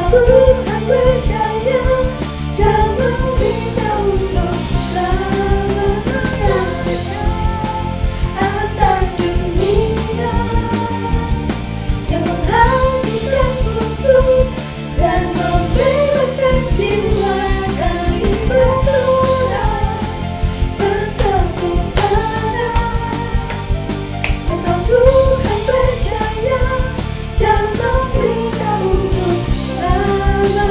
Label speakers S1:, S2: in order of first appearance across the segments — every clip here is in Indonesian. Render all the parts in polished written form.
S1: Tuhan percaya dan membina untuk selamanya atas dunia yang menghancurkan kutub dan membebaskan jiwa dari pesona pertempuran. Engkau Tuhan percaya dan membina untuk selamanya.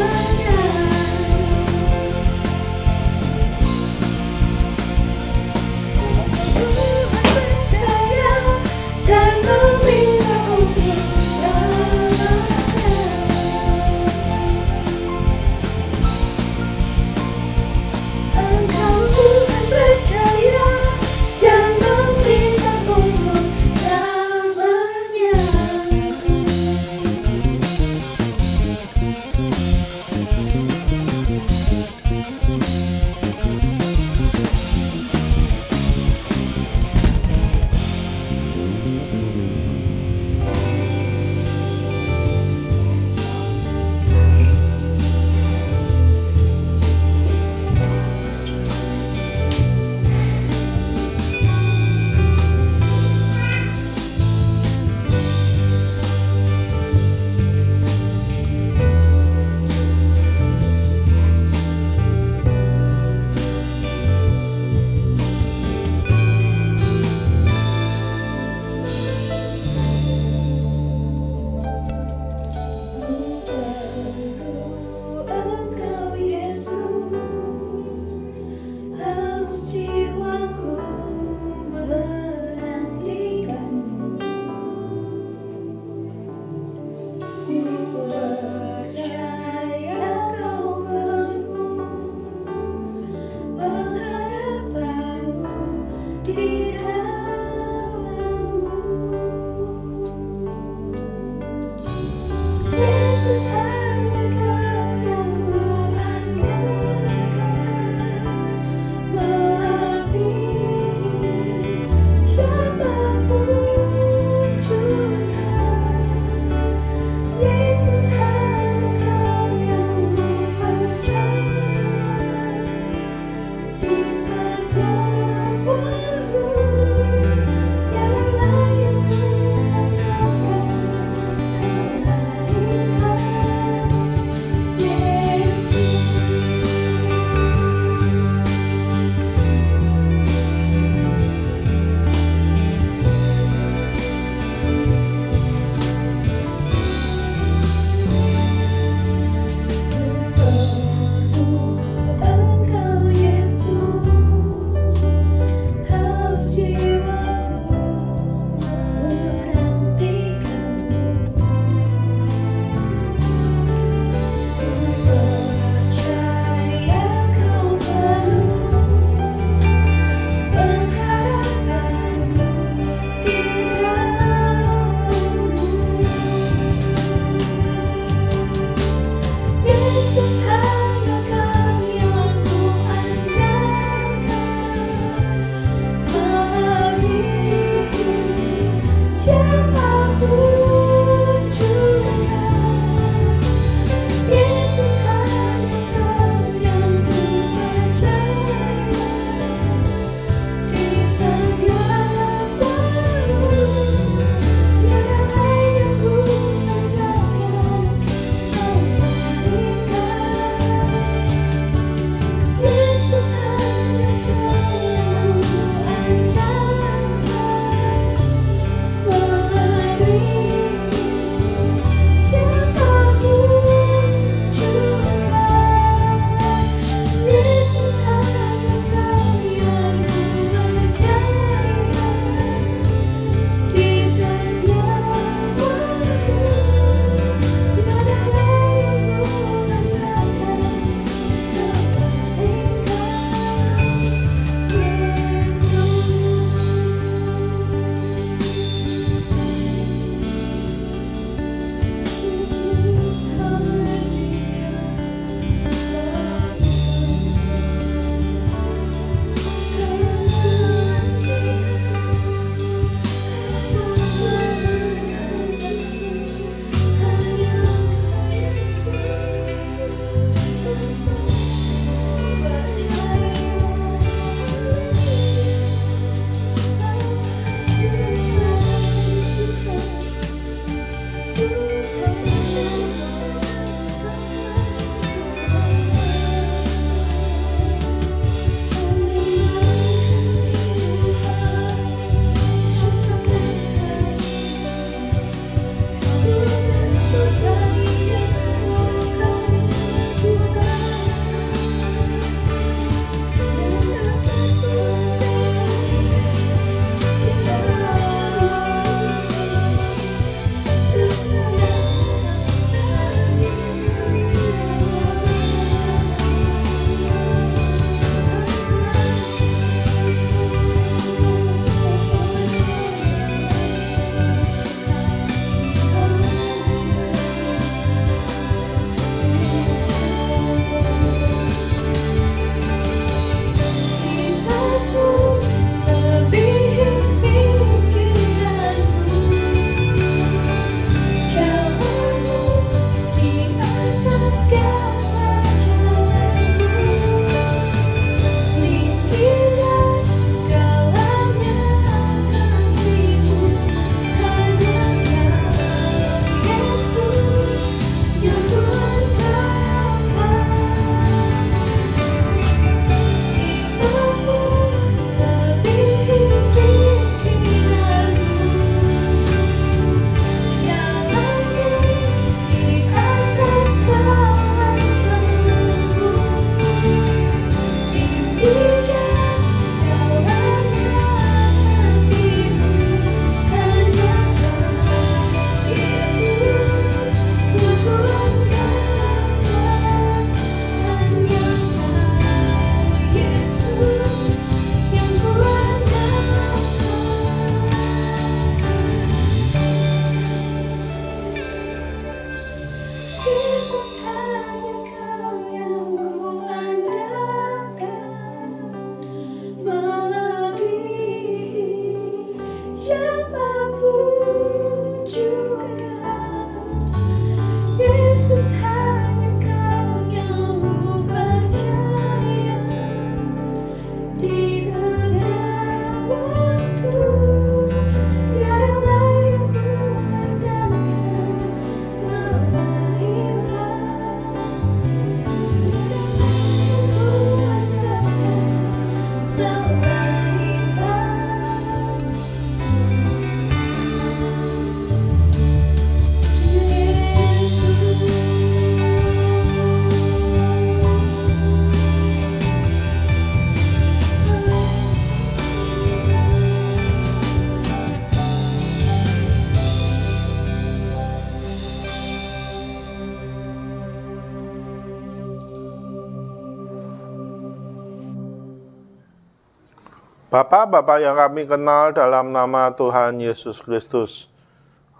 S2: Bapak-bapak yang kami kenal dalam nama Tuhan Yesus Kristus,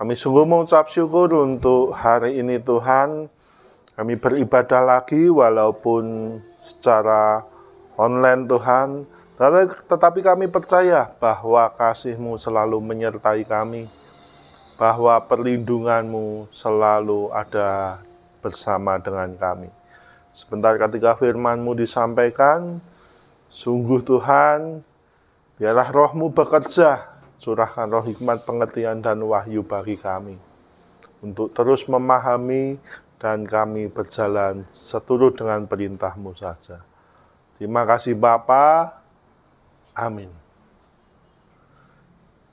S2: kami sungguh mengucap syukur untuk hari ini Tuhan. Kami beribadah lagi walaupun secara online Tuhan, tetapi kami percaya bahwa kasih-Mu selalu menyertai kami, bahwa perlindungan-Mu selalu ada bersama dengan kami. Sebentar ketika firman-Mu disampaikan, sungguh Tuhan, biarlah Roh-Mu bekerja, curahkan roh hikmat, pengertian, dan wahyu bagi kami, untuk terus memahami dan kami berjalan seturut dengan perintah-Mu saja. Terima kasih Bapa. Amin.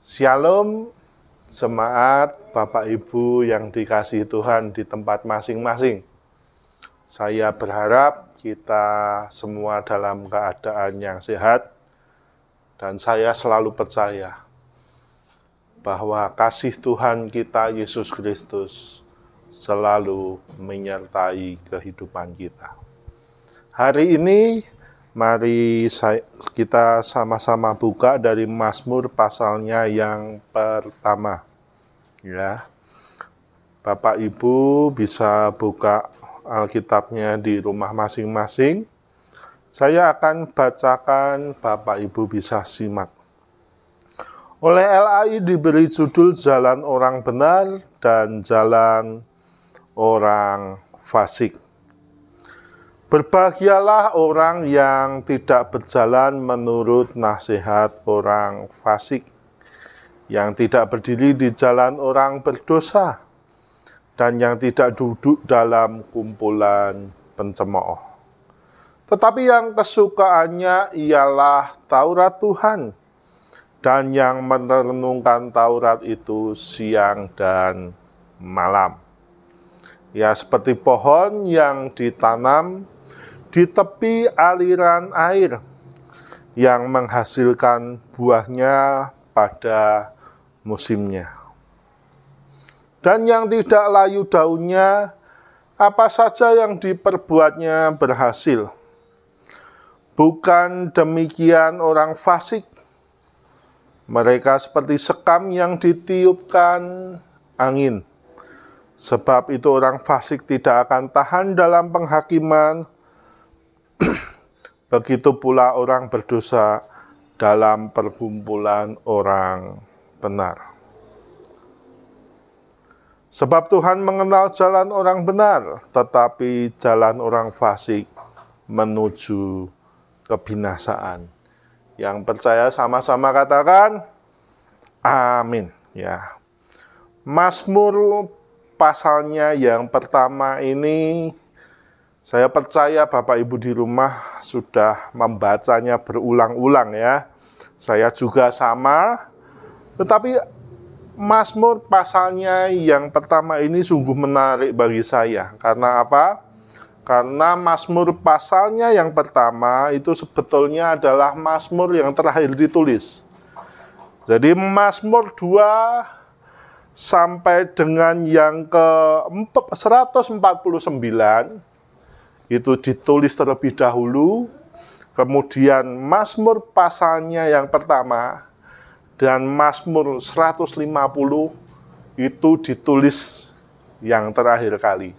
S2: Shalom, jemaat, Bapak Ibu yang dikasihi Tuhan di tempat masing-masing. Saya berharap kita semua dalam keadaan yang sehat, dan saya selalu percaya bahwa kasih Tuhan kita Yesus Kristus selalu menyertai kehidupan kita. Hari ini, mari kita sama-sama buka dari Mazmur pasalnya yang pertama. Ya, Bapak Ibu bisa buka Alkitabnya di rumah masing-masing. Saya akan bacakan, Bapak Ibu bisa simak. Oleh LAI diberi judul Jalan Orang Benar dan Jalan Orang Fasik. Berbahagialah orang yang tidak berjalan menurut nasihat orang fasik, yang tidak berdiri di jalan orang berdosa, dan yang tidak duduk dalam kumpulan pencemooh. Tetapi yang kesukaannya ialah Taurat Tuhan, dan yang merenungkan Taurat itu siang dan malam. Ya, seperti pohon yang ditanam di tepi aliran air, yang menghasilkan buahnya pada musimnya. Dan yang tidak layu daunnya, apa saja yang diperbuatnya berhasil. Bukan demikian orang fasik. Mereka seperti sekam yang ditiupkan angin. Sebab itu orang fasik tidak akan tahan dalam penghakiman, begitu pula orang berdosa dalam perkumpulan orang benar. Sebab Tuhan mengenal jalan orang benar, tetapi jalan orang fasik menuju kebinasaan. Yang percaya sama-sama katakan, amin. Ya, Mazmur pasalnya yang pertama ini, saya percaya Bapak Ibu di rumah sudah membacanya berulang-ulang ya. Saya juga sama, tetapi Mazmur pasalnya yang pertama ini sungguh menarik bagi saya. Karena apa? Karena Mazmur pasalnya yang pertama itu sebetulnya adalah Mazmur yang terakhir ditulis. Jadi Mazmur 2 sampai dengan yang ke-149 itu ditulis terlebih dahulu, kemudian Mazmur pasalnya yang pertama dan Mazmur 150 itu ditulis yang terakhir kali.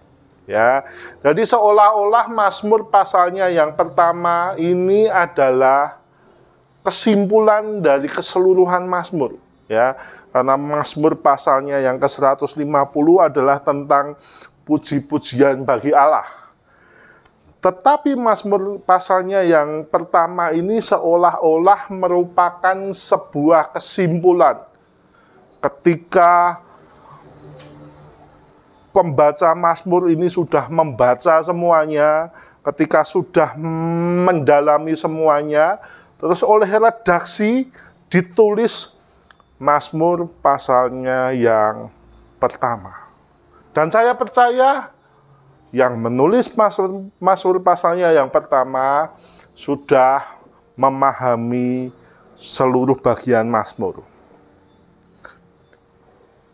S2: Ya, jadi seolah-olah Mazmur pasalnya yang pertama ini adalah kesimpulan dari keseluruhan Mazmur. Ya, karena Mazmur pasalnya yang ke-150 adalah tentang puji-pujian bagi Allah. Tetapi Mazmur pasalnya yang pertama ini seolah-olah merupakan sebuah kesimpulan. Ketika pembaca Mazmur ini sudah membaca semuanya, ketika sudah mendalami semuanya, terus oleh redaksi ditulis Mazmur pasalnya yang pertama. Dan saya percaya yang menulis Mazmur pasalnya yang pertama sudah memahami seluruh bagian Mazmur.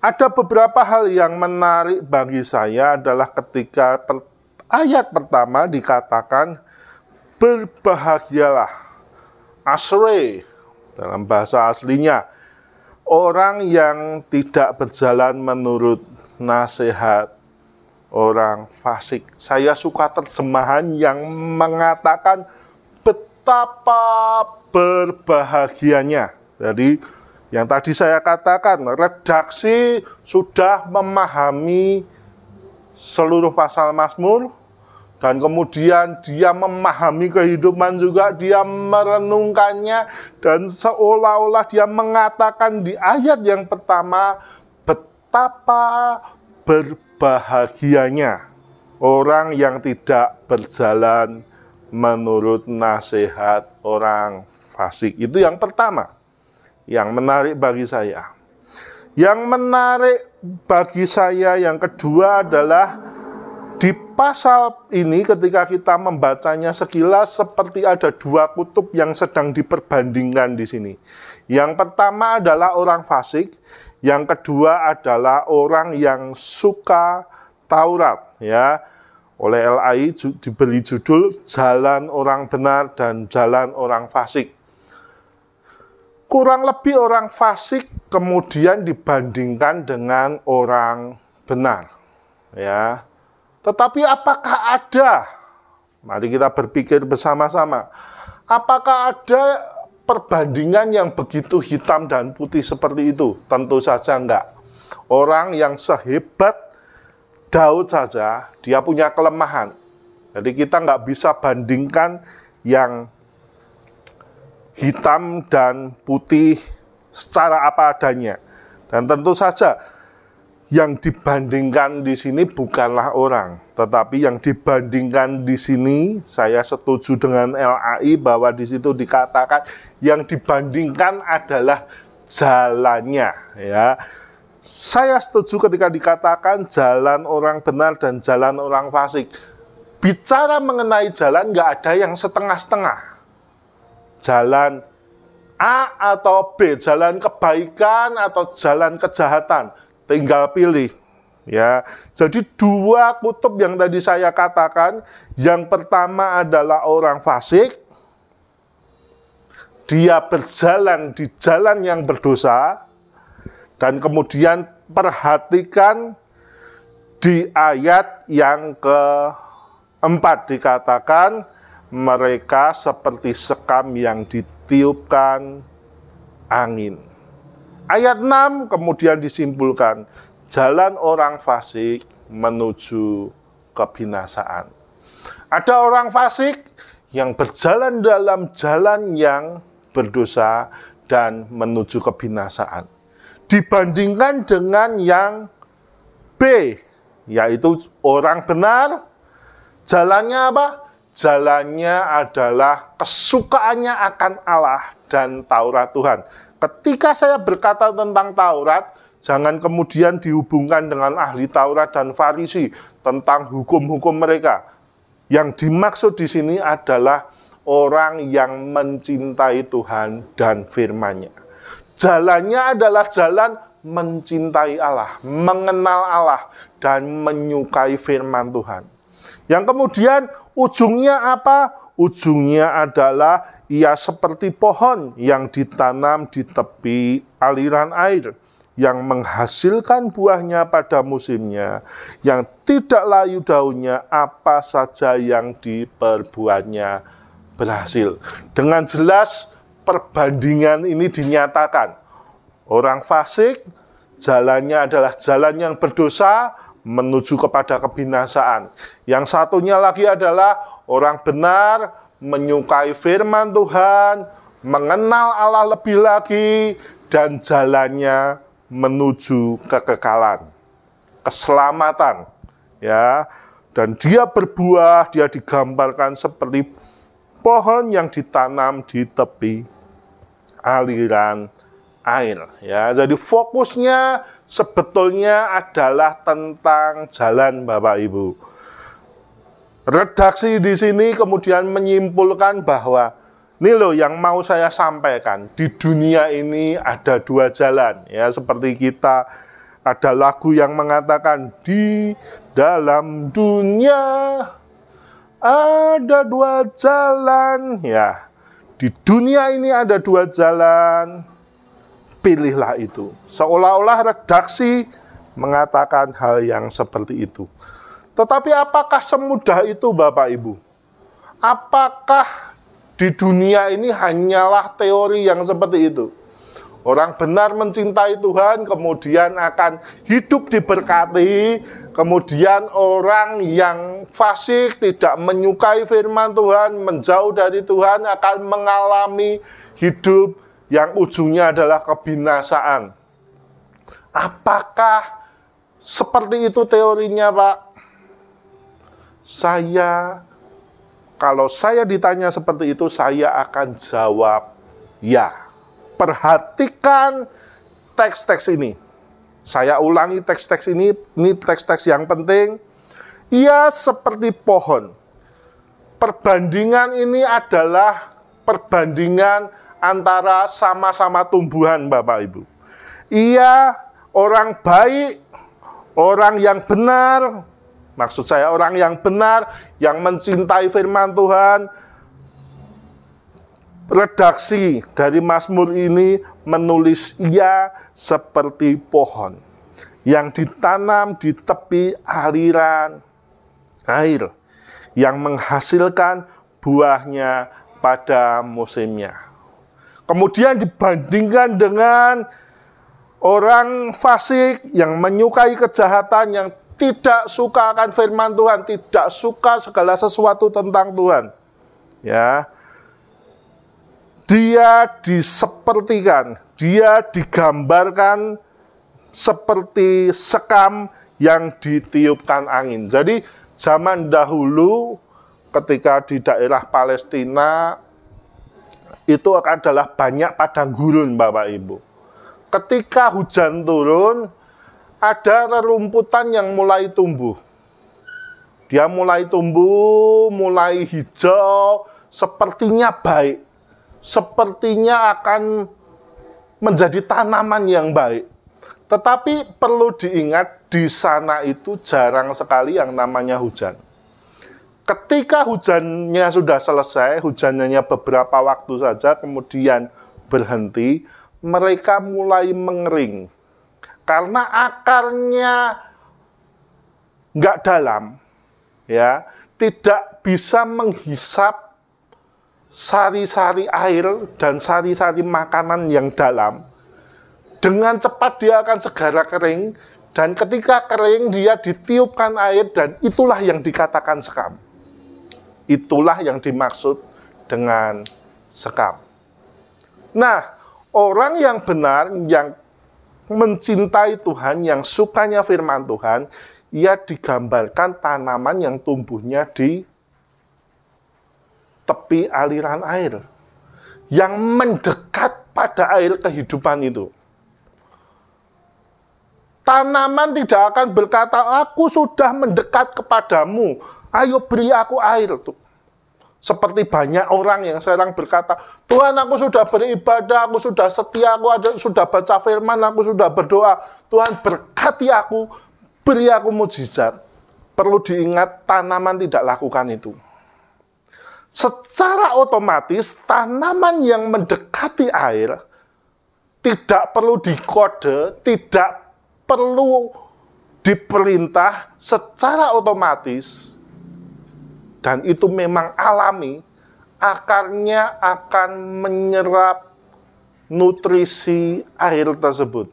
S2: Ada beberapa hal yang menarik bagi saya adalah ketika ayat pertama dikatakan berbahagialah, ashrei, Dalam bahasa aslinya, orang yang tidak berjalan menurut nasihat orang fasik. Saya suka terjemahan yang mengatakan betapa berbahagianya. Jadi yang tadi saya katakan, redaksi sudah memahami seluruh pasal Mazmur, dan kemudian dia memahami kehidupan juga, dia merenungkannya, dan seolah-olah dia mengatakan di ayat yang pertama, betapa berbahagianya orang yang tidak berjalan menurut nasihat orang fasik. Itu yang pertama, yang menarik bagi saya. Yang menarik bagi saya yang kedua adalah di pasal ini ketika kita membacanya sekilas seperti ada dua kutub yang sedang diperbandingkan di sini. Yang pertama adalah orang fasik, yang kedua adalah orang yang suka Taurat, ya. Oleh LAI diberi judul Jalan Orang Benar dan Jalan Orang Fasik. Kurang lebih orang fasik kemudian dibandingkan dengan orang benar, ya. Tetapi apakah ada? Mari kita berpikir bersama-sama. Apakah ada perbandingan yang begitu hitam dan putih seperti itu? Tentu saja enggak. Orang yang sehebat Daud saja, dia punya kelemahan. Jadi kita enggak bisa bandingkan yang hitam dan putih secara apa adanya. Dan tentu saja yang dibandingkan di sini bukanlah orang, tetapi yang dibandingkan di sini, saya setuju dengan LAI bahwa di situ dikatakan yang dibandingkan adalah jalannya, ya. Saya setuju ketika dikatakan jalan orang benar dan jalan orang fasik. Bicara mengenai jalan nggak ada yang setengah-setengah. Jalan A atau B, jalan kebaikan atau jalan kejahatan, tinggal pilih, ya. Jadi dua kutub yang tadi saya katakan, yang pertama adalah orang fasik, dia berjalan di jalan yang berdosa, dan kemudian perhatikan di ayat yang keempat dikatakan, mereka seperti sekam yang ditiupkan angin. Ayat 6 kemudian disimpulkan, jalan orang fasik menuju kebinasaan. Ada orang fasik yang berjalan dalam jalan yang berdosa dan menuju kebinasaan. Dibandingkan dengan yang B, yaitu orang benar, jalannya apa? Jalannya adalah kesukaannya akan Allah dan Taurat Tuhan. Ketika saya berkata tentang Taurat, jangan kemudian dihubungkan dengan ahli Taurat dan Farisi tentang hukum-hukum mereka. Yang dimaksud di sini adalah orang yang mencintai Tuhan dan firman-Nya. Jalannya adalah jalan mencintai Allah, mengenal Allah, dan menyukai firman Tuhan. Yang kemudian ujungnya apa? Ujungnya adalah ia seperti pohon yang ditanam di tepi aliran air, yang menghasilkan buahnya pada musimnya, yang tidak layu daunnya, apa saja yang diperbuatnya berhasil. Dengan jelas perbandingan ini dinyatakan. Orang fasik, jalannya adalah jalan yang berdosa, menuju kepada kebinasaan. Yang satunya lagi adalah orang benar, menyukai firman Tuhan, mengenal Allah lebih lagi, dan jalannya menuju kekekalan, keselamatan, ya. Dan dia berbuah, dia digambarkan seperti pohon yang ditanam di tepi aliran air, ya. Jadi fokusnya sebetulnya adalah tentang jalan, Bapak Ibu. Redaksi di sini kemudian menyimpulkan bahwa ini loh yang mau saya sampaikan. Di dunia ini ada dua jalan, ya. Seperti kita ada lagu yang mengatakan di dalam dunia ada dua jalan, ya. Di dunia ini ada dua jalan, pilihlah itu. Seolah-olah redaksi mengatakan hal yang seperti itu. Tetapi apakah semudah itu Bapak Ibu? Apakah di dunia ini hanyalah teori yang seperti itu? Orang benar mencintai Tuhan, kemudian akan hidup diberkati. Kemudian orang yang fasik, tidak menyukai firman Tuhan, menjauh dari Tuhan, akan mengalami hidup yang ujungnya adalah kebinasaan. Apakah seperti itu teorinya, Pak? Kalau saya ditanya seperti itu, saya akan jawab ya. Perhatikan teks-teks ini. Saya ulangi teks-teks ini teks-teks yang penting. Ia seperti pohon. Perbandingan ini adalah perbandingan antara sama-sama tumbuhan, Bapak Ibu. Ia orang baik, orang yang benar, maksud saya orang yang benar, yang mencintai firman Tuhan. Redaksi dari Mazmur ini menulis ia seperti pohon yang ditanam di tepi aliran air, yang menghasilkan buahnya pada musimnya. Kemudian dibandingkan dengan orang fasik yang menyukai kejahatan, yang tidak suka akan firman Tuhan, tidak suka segala sesuatu tentang Tuhan. Ya. Dia disepertikan, dia digambarkan seperti sekam yang ditiupkan angin. Jadi zaman dahulu ketika di daerah Palestina itu adalah banyak padang gurun, Bapak Ibu. Ketika hujan turun, ada rerumputan yang mulai tumbuh. Dia mulai tumbuh, mulai hijau, sepertinya baik. Sepertinya akan menjadi tanaman yang baik. Tetapi perlu diingat, di sana itu jarang sekali yang namanya hujan. Ketika hujannya sudah selesai, hujannya beberapa waktu saja, kemudian berhenti, mereka mulai mengering. Karena akarnya nggak dalam, ya, tidak bisa menghisap sari-sari air dan sari-sari makanan yang dalam. Dengan cepat dia akan segera kering, dan ketika kering dia ditiupkan air, dan itulah yang dikatakan sekam. Itulah yang dimaksud dengan sekam. Nah, orang yang benar, yang mencintai Tuhan, yang sukanya firman Tuhan, ia digambarkan tanaman yang tumbuhnya di tepi aliran air, yang mendekat pada air kehidupan itu. Tanaman tidak akan berkata, aku sudah mendekat kepadamu, ayo beri aku air. Seperti banyak orang yang sekarang berkata, Tuhan, aku sudah beribadah, aku sudah setia, aku sudah baca firman, aku sudah berdoa, Tuhan berkati aku, beri aku mujizat. Perlu diingat, tanaman tidak lakukan itu. Secara otomatis tanaman yang mendekati air tidak perlu dikode, tidak perlu diperintah, secara otomatis, dan itu memang alami, akarnya akan menyerap nutrisi air tersebut.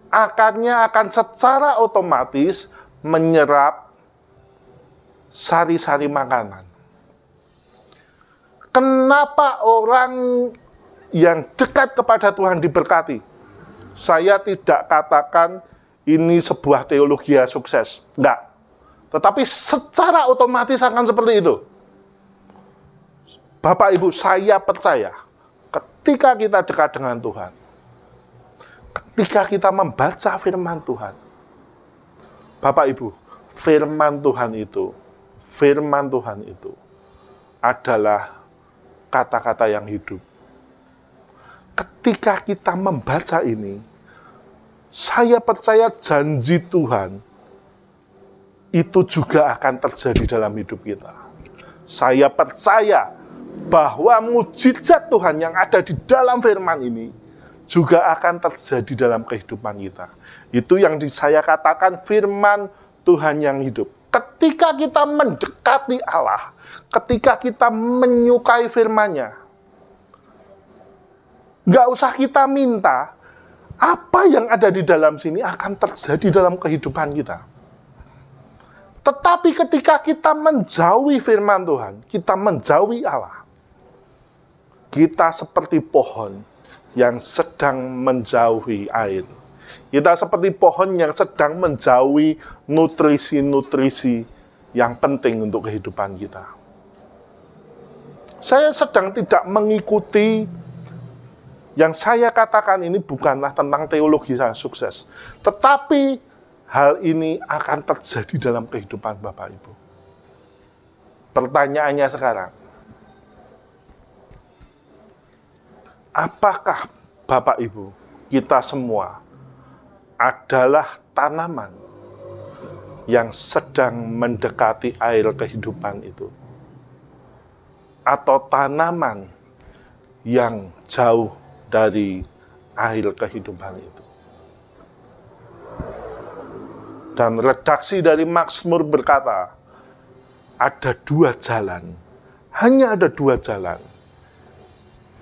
S2: Akarnya akan secara otomatis menyerap sari-sari makanan. Kenapa orang yang dekat kepada Tuhan diberkati? Saya tidak katakan ini sebuah teologi sukses. Enggak. Tetapi secara otomatis akan seperti itu. Bapak Ibu, saya percaya ketika kita dekat dengan Tuhan, ketika kita membaca firman Tuhan, Bapak Ibu, firman Tuhan itu adalah kata-kata yang hidup. Ketika kita membaca ini, saya percaya janji Tuhan itu juga akan terjadi dalam hidup kita. Saya percaya bahwa mujizat Tuhan yang ada di dalam firman ini juga akan terjadi dalam kehidupan kita. Itu yang saya katakan firman Tuhan yang hidup. Ketika kita mendekati Allah, ketika kita menyukai firman-Nya, nggak usah kita minta, apa yang ada di dalam sini akan terjadi dalam kehidupan kita. Tetapi ketika kita menjauhi firman Tuhan, kita menjauhi Allah, kita seperti pohon yang sedang menjauhi air. Kita seperti pohon yang sedang menjauhi nutrisi-nutrisi yang penting untuk kehidupan kita. Saya sedang tidak mengikuti, yang saya katakan ini bukanlah tentang teologi saya sukses. Tetapi hal ini akan terjadi dalam kehidupan Bapak Ibu. Pertanyaannya sekarang, apakah Bapak Ibu, kita semua adalah tanaman yang sedang mendekati air kehidupan itu? Atau tanaman yang jauh dari air kehidupan itu? Dan redaksi dari Mazmur berkata, ada dua jalan, hanya ada dua jalan.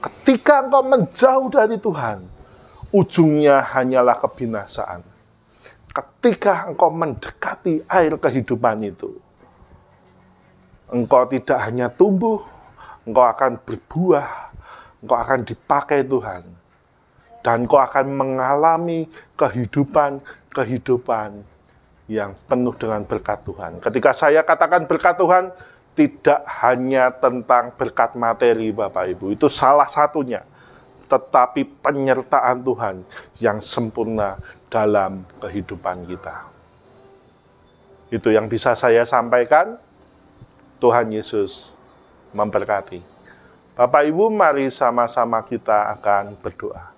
S2: Ketika engkau menjauh dari Tuhan, ujungnya hanyalah kebinasaan. Ketika engkau mendekati air kehidupan itu, engkau tidak hanya tumbuh, engkau akan berbuah, engkau akan dipakai Tuhan, dan engkau akan mengalami kehidupan yang penuh dengan berkat Tuhan. Ketika saya katakan berkat Tuhan, tidak hanya tentang berkat materi Bapak Ibu, itu salah satunya, tetapi penyertaan Tuhan yang sempurna dalam kehidupan kita. Itu yang bisa saya sampaikan. Tuhan Yesus memberkati. Bapak Ibu, mari sama-sama kita akan berdoa.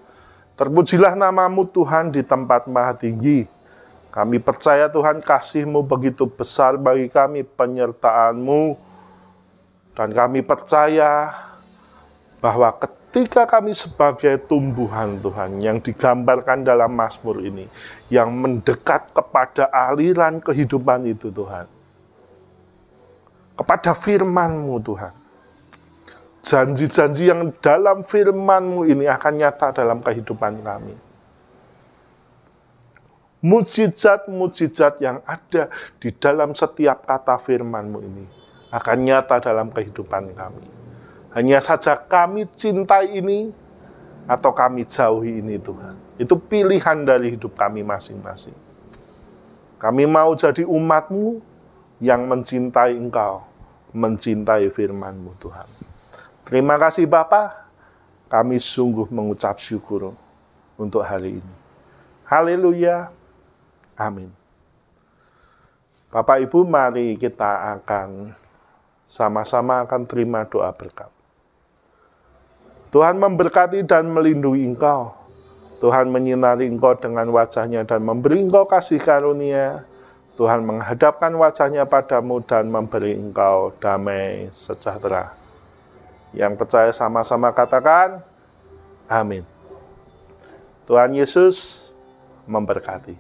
S2: Terpujilah nama-Mu Tuhan di tempat maha tinggi. Kami percaya Tuhan, kasih-Mu begitu besar bagi kami, penyertaan-Mu. Dan kami percaya bahwa ketika kami sebagai tumbuhan Tuhan yang digambarkan dalam Mazmur ini, yang mendekat kepada aliran kehidupan itu Tuhan, kepada firman-Mu Tuhan, janji-janji yang dalam firman-Mu ini akan nyata dalam kehidupan kami. Mujizat-mujizat yang ada di dalam setiap kata firman-Mu ini akan nyata dalam kehidupan kami. Hanya saja kami cintai ini atau kami jauhi ini Tuhan. Itu pilihan dari hidup kami masing-masing. Kami mau jadi umat-Mu yang mencintai Engkau, mencintai firman-Mu Tuhan. Terima kasih Bapa, kami sungguh mengucap syukur untuk hari ini. Haleluya, amin. Bapak Ibu, mari kita akan sama-sama akan terima doa berkat. Tuhan memberkati dan melindungi engkau. Tuhan menyinari engkau dengan wajah-Nya dan memberi engkau kasih karunia. Tuhan menghadapkan wajah-Nya padamu dan memberi engkau damai sejahtera. Yang percaya sama-sama katakan, amin. Tuhan Yesus memberkati.